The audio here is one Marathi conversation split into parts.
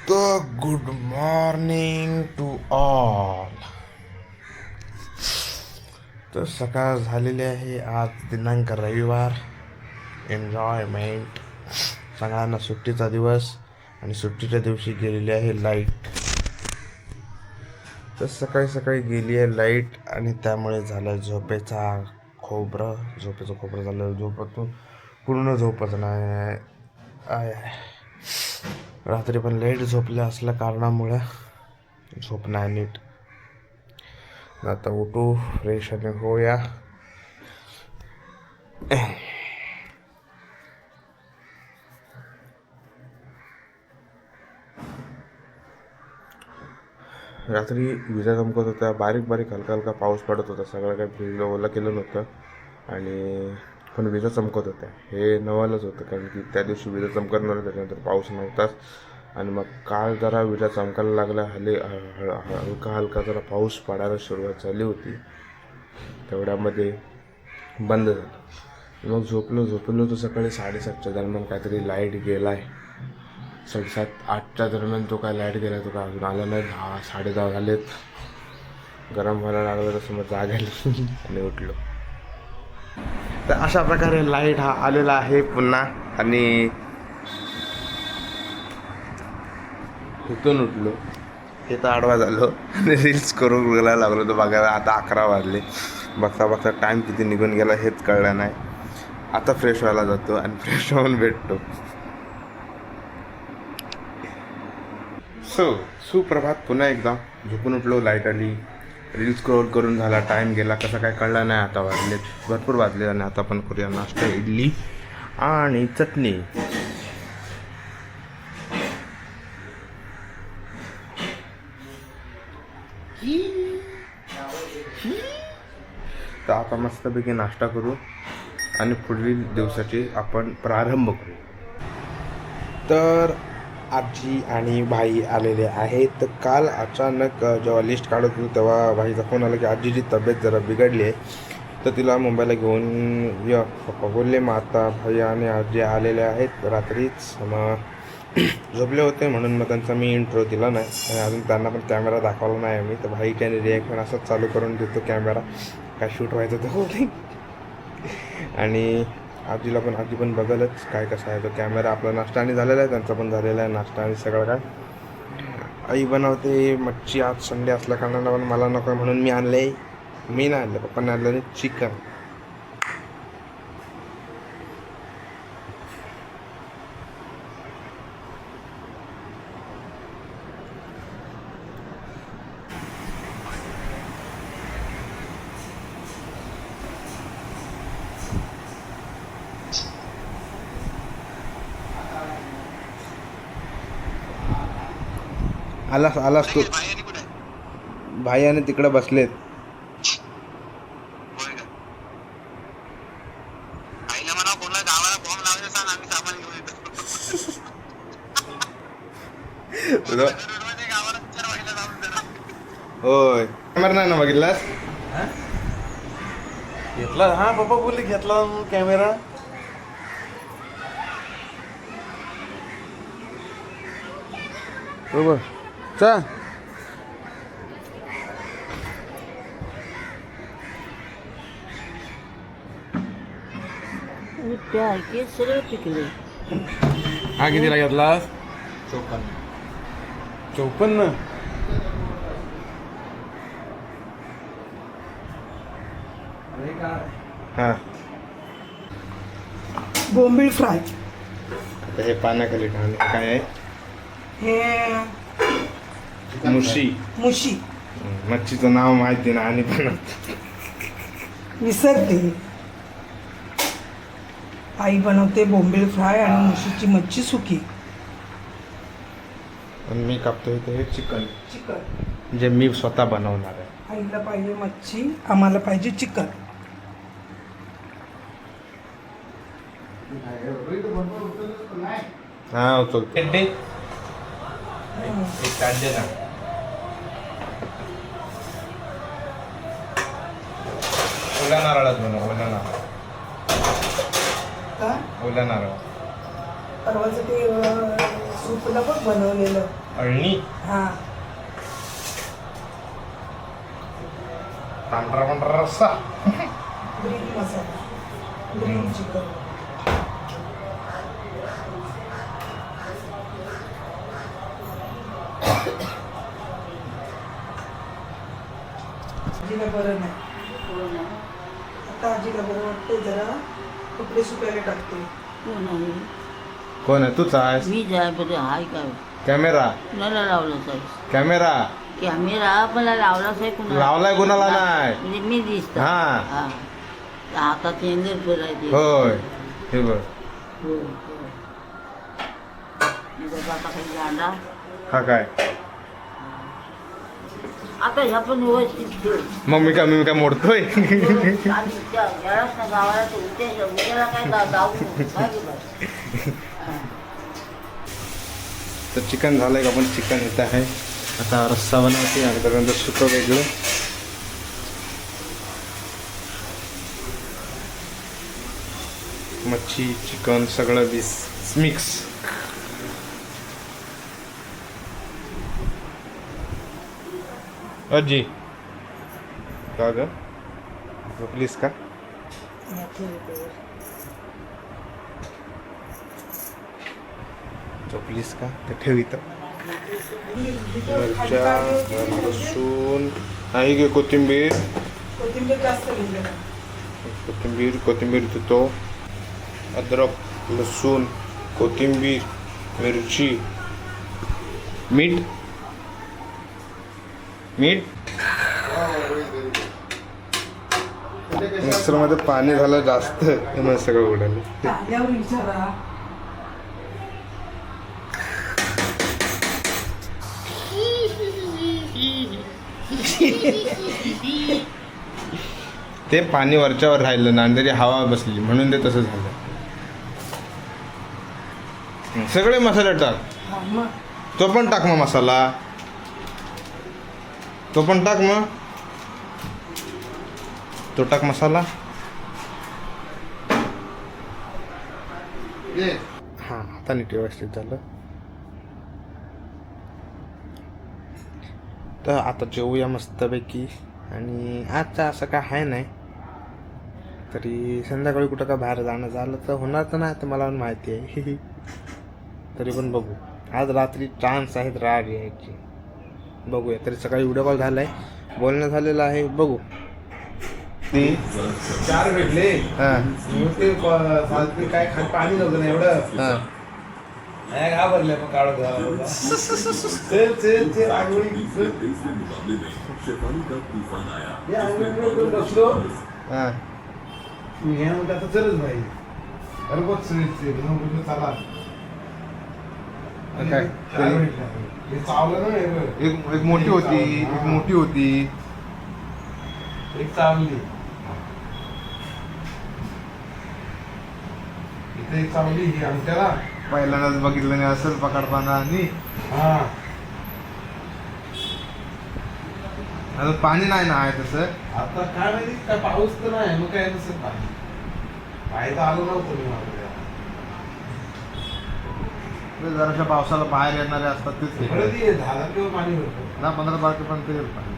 तर गुड मॉर्निंग टू ऑल. तर सकाळ झालेली आहे. आज दिनांक रविवार. एन्जॉयमेंट. सगळ्यांना सुट्टीचा दिवस आणि सुट्टीच्या दिवशी गेलेली आहे लाईट. तर सकाळी सकाळी गेली आहे लाईट आणि त्यामुळे झालं झोपेचं खोबरं झालं. झोपेतून पूर्ण झोपच नाही आहे. रात्री पण लेट झोपले असल्या कारणामुळे झोप नाही नीट. आता उठू, फ्रेश आणि होऊया. रात्री विजा चमकत होत्या, बारीक बारीक हलका हलका पाऊस पडत होता. सगळं काही भिजलं ओलं केलं नव्हतं आणि पण विजा चमकत होत्या. हे नवालच होतं कारण की त्या दिवशी विजा चमकत नव्हतं, त्याच्यानंतर पाऊस नव्हताच. आणि मग काल जरा विजा चमकायला लागल्या, हलका हलका जरा पाऊस पडायला सुरुवात झाली होती. तेवढ्यामध्ये बंद झालं. मग झोपलो तर सकाळी 7:30च्या दरम्यान काहीतरी लाईट गेला आहे. 7:30-8च्या दरम्यान तो काय लाईट गेला, तो काय अजून आला नाही. 10-10:30 झालेत. गरम व्हायला लागलं तसं मग जाग आली आणि उठलो. तर अशा प्रकारे लाईट हा आलेला आहे पुन्हा. आणि इथून उठलो, इथं आडवा झालो आणि रील्स करून गेला लागलो. तो बघायला आता 11 वाजले. बघता बघता टाईम किती निघून गेला हेच कळलं नाही. आता फ्रेश व्हायला जातो आणि फ्रेश होऊन भेटतो. सुप्रभात. पुन्हा एकदा झोपून उठलो, लाईट आली, रील्स स्क्रोल करून झाला, टाईम गेला कसा काय कळला नाही. आता भरपूर वाजले आणि आता पण करूया नाश्ता. इडली आणि चटणी. तर आता मस्तपैकी नाश्ता करू आणि पुढील दिवसाची आपण प्रारंभ करू. तर आजी आणि भाई आलेले आहेत. तर काल अचानक जेव्हा लिस्ट काढत होतो तेव्हा भाईचा फोन आला की आजीची तब्येत जरा बिघडली आहे, तर तिला मुंबईला घेऊन या. पप्पा बोलले. मग आता भाई आणि आजी आलेले आहेत रात्रीच. मग झोपले होते म्हणून मग त्यांचा मी इंट्रो दिला नाही आणि अजून त्यांना पण कॅमेरा दाखवला नाही मी. तर भाईच्या रिॲक्शन असंच चालू करून देतो कॅमेरा, काय शूट व्हायचं तर होते. आणि आजी पण बघलच काय कसं आहे तो कॅमेरा. आपला नाश्ता आणि झालेला आहे, त्यांचा पण झालेला आहे नाश्ता आणि सगळं काय. आई बनवते मच्छी. आज संडे असल्या कारणाला पण मला नको म्हणून मी नाही आणलं, पप्पांनी आणलं चिकन. आलास तू. भाई आणि तिकडे बसलेत. होय, कॅमेरा नाही ना बघितलास? घेतला. हा पप्पा बोलले घेतला कॅमेरा. बरोबर. चा हा कितीला घेतलास? 54. हा, बोंबील फ्राय. आता हे पाण्याखाली ठेवून काय आहे? हे मुशी मच्छीचं नाव माहिती ना आणि पण विसरते. आई बनवते बोंबील फ्राय आणि मुशीची मच्छी सुकी. मी कापतो इथे हे चिकन जे मी स्वतः बनवणार आहे. आईला पाहिजे मच्छी, आम्हाला पाहिजे चिकन. हा उचलते. एक काढले ना. ओल्या नारळात बनव. ओल्या नारळ. परवाचं ते सूपला पण बनवलेलं अळणी हा पांढरा पांढरा रस्सा. ग्रीन मसाला ग्रीन चिकन. आजीला बरं नाही. आता आजीला बरं वाटतंय, जरा कपडे सुकायला टाकते. कोण आहे? तूच आहेस? मी जाय बरं हाय काय कॅमेरा कुणाला लावलाच आहे कॅमेरा कॅमेरा मला लावलाच आहे कुणाला लावलाय कोणाला नाही. म्हणजे मी दिसत हा. आता चेंगर फिरायचे होय हे बघ. आता काही गांडा हा काय आता ह्या पण व्यवस्थित ठेव. मग मी काय मोडतोय? आणि गेलास ना गावाला तर उद्याला काय जाऊ काय केलं? तर चिकन झालंय का? पण चिकन येत आहे. आता रस्सा बनवते आणि त्यानंतर सुकं वेगळं. मच्छी चिकन सगळं मिक्स. अजी का ग प्लीज का? प्लीज का? ते ठेव इथं. मिरच्या, लसूण, आहे गे कोथिंबीर. कोथिंबीर जास्त घेतली. कोथिंबीर देतो. अद्रक, लसूण, कोथिंबीर, मिरची, मीठ. मिक्सरमध्ये पाणी झालं जास्त, मग सगळं उडालं. आल्यावर विचारा. ते पाणी वरच्यावर राहिलं ना, तरी हवा बसली म्हणून ते तसं झालं. सगळे मसाले टाक. हा, मग तो पण टाक मग मसाला. तो पण टाक मग. तो टाक मसाला. हां आता नीट व्यवस्थित झालं. तर आता जेवूया मस्तपैकी. आणि आजचं असं काय आहे नाही, तरी संध्याकाळी कुठं का बाहेर जाणं झालं तर होणार तर नाही, तर मला पण माहिती आहे. तरी पण बघू. आज रात्री चान्स आहेत राग यायची. बघूया. तरी सकाळी व्हिडिओ कॉल झाला आहे, बोलणं झालेलं आहे. बघू. ते 4 भेटले. हां ते काय पाणी नव्हतं ना एवढं. हां नाही घाबरले मग काढत घाला. चल आंघोळी बसलो. हां ह्या म्हणतात आता चलच भाई. अरे बघ चला काय? हे चावलं ना. एक मोठी होती. एक चावली इथे, एक चावली ही आमच्याला. पहिल्यांदाच बघितलं नाही असं पकडताना. आणि हा आता पाणी नाही ना आहे तसं. आता काय माहिती काय पाऊस तर नाही, मग काय नसेल पाणी. पाणी तर आलो नव्हतं मी माझ्या. जराशा पावसाला बाहेर येणारे असतात तेच परत ये 10 तारखेवर पाणी भरतं. 10-15 तारखेपर्यंत येईल पाणी.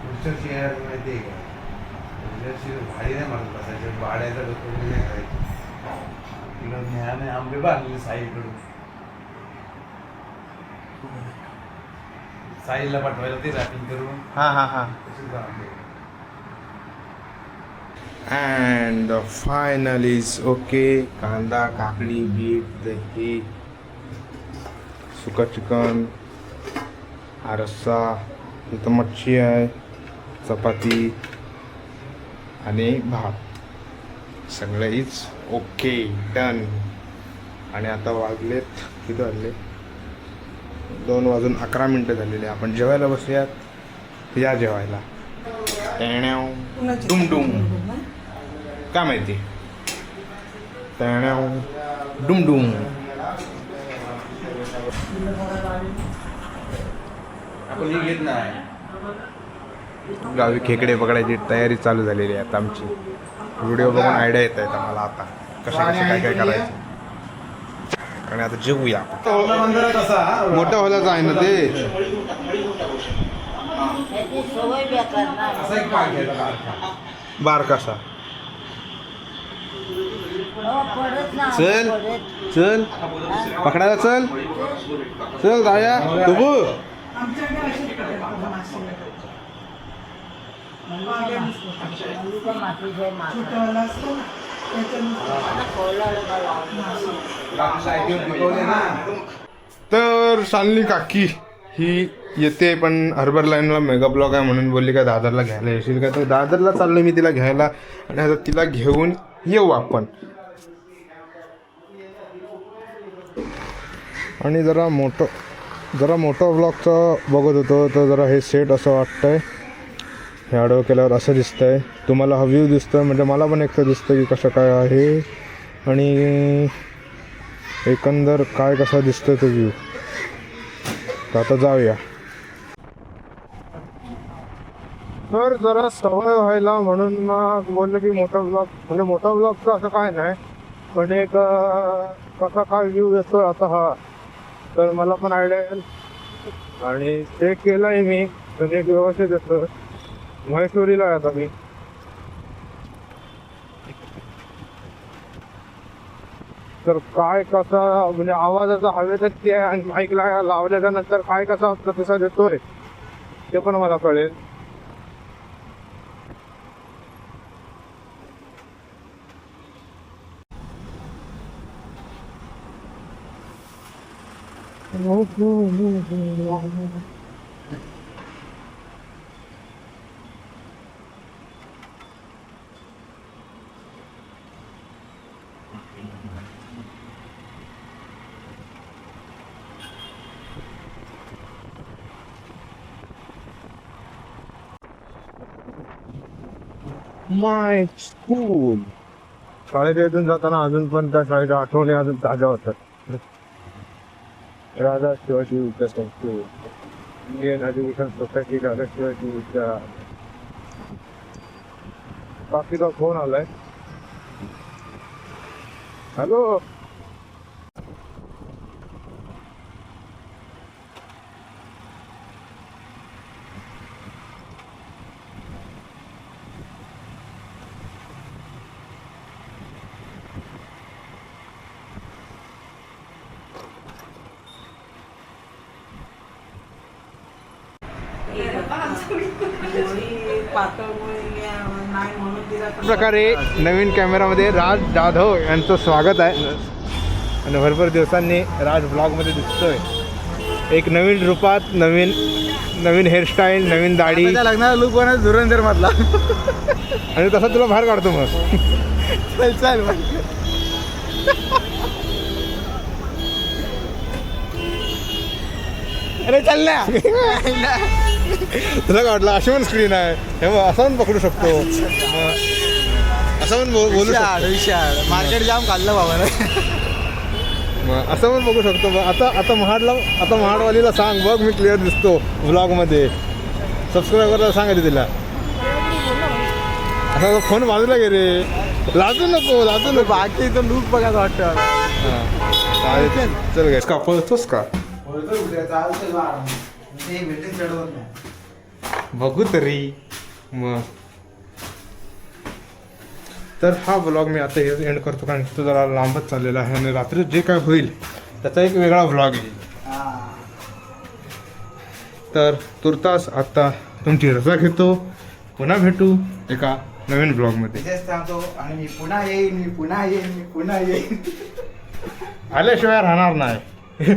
पुढच्या शहरात माहिती आहे का, पुढच्या भाडी नाही मारत बसायचं. भाड्याचा डोकं नाही करायचं. तिला ज्ञान आंबे बांधले साईकडून. साईला पाठवायला ते रॅपिंग करून हां तसेच आंबे. And final is okay. कांदा, काकडी, बीट, दही, सुका चिकन, हा रस्सा, इथं मच्छी आहे, चपाती आणि भात. सगळं इज ओके डन. आणि आता वाजलेत किती वाजले? 2:11 झालेले. आपण जेवायला बसूयात. या जेवायला. डुम काय माहिती. डुम आपण हे घेत नाही. गावी खेकडे पकडायची तयारी चालू झालेली आहे आता आमची. व्हिडिओ बघून आयडिया येत आहेत आम्हाला आता कसे काय काय करायचं. आणि आता जेवूया. मोठा हॉलाचा आहे ना ते. त्याची सवय बेकार ना. असा एक पाक घ्यायचा बारका. बार कसा हो, पडत ना चल. पडत. चल पकडायला चल. चल जाया तुबू. आमच्याकडे असेच करतात मासे. मल्लिका मातीचे मासा. छोटावाला असतो ना, त्याच्यानुसार मला कोरड्याला लावून. तर शालिनी काकी ही येते पण हर्बर लाईनला मेगा ब्लॉग आहे म्हणून बोलली का दादरला घ्यायला येशील का. तर दादरला चाललो मी तिला घ्यायला आणि आता तिला घेऊन येऊ आपण. आणि जरा मोठं ब्लॉगचं बघत होतो तर जरा हे सेट असं वाटतंय. हे आडवं केल्यावर असं दिसतंय. तुम्हाला हा व्ह्यू दिसतोय म्हणजे मला पण एकटं दिसतं की कसं काय आहे आणि एकंदर काय कसा दिसतोय तो व्ह्यू. तर आता जाऊया. तर जरा सवय व्हायला म्हणून मग बोललं की मोठा ब्लॉगचं असं काय नाही पण एक कसा काय व्ह्यू येतोय आता हा तर मला पण आयडिया येईल. आणि ते केलंय मी तर एक व्यवस्थित येतं. महेश्वरीला आहे आता मी. तर काय कसा म्हणजे आवाजाचा हवेतच ते आणि माईकला लावल्याच्या नंतर काय कसा प्रतिसाद येतोय ते पण मला कळेल. माय स्कूल. शाळेत इथून जाताना अजून पण त्या शाळेच्या आठवणी अजून ताज्या होतात. राधा शिवाजी विद्यासंस्था, Indian education society, Radha Shivaji Vidya. बाकीचा फोन आलाय. हॅलो. प्रकारे नवीन कॅमेरामध्ये राज जाधव यांचं स्वागत आहे आणि भरपूर दिवसांनी राज ब्लॉगमध्ये दिसतोय. एक नवीन रूपात नवीन हेअरस्टाईल, नवीन दाढी. लग्नाला लुक बनत धुरंधर मधला आणि तसा तुला बाहेर काढतो मग. चल अरे चल ना. तुला काय वाटलं अशी पण स्क्रीन आहे हे मग असं पण पकडू शकतो. असं पण बोलू शकतो. मार्केट जाम खाल्लं बाबा. मग असं पण बघू शकतो. आता महाडवालीला सांग बघ मी क्लिअर दिसतो व्लॉगमध्ये. सबस्क्रायबरला सांग आधी तिला. आता फोन बाजूला गे रे. लाजू नको. बाकी तो लुक बघायला वाटतं. चल गॅस का पळतोस का बघू तरी मग. तर हा ब्लॉग मी आता एंड करतो कारण तो जरा लांबच चाललेला आहे आणि रात्री जे काय होईल त्याचा एक वेगळा व्लॉग येईल. तर तुर्तास आता तुमची रजा घेतो. पुन्हा भेटू एका नवीन ब्लॉगमध्ये. आणि मी पुन्हा येईन. आल्याशिवाय राहणार नाही.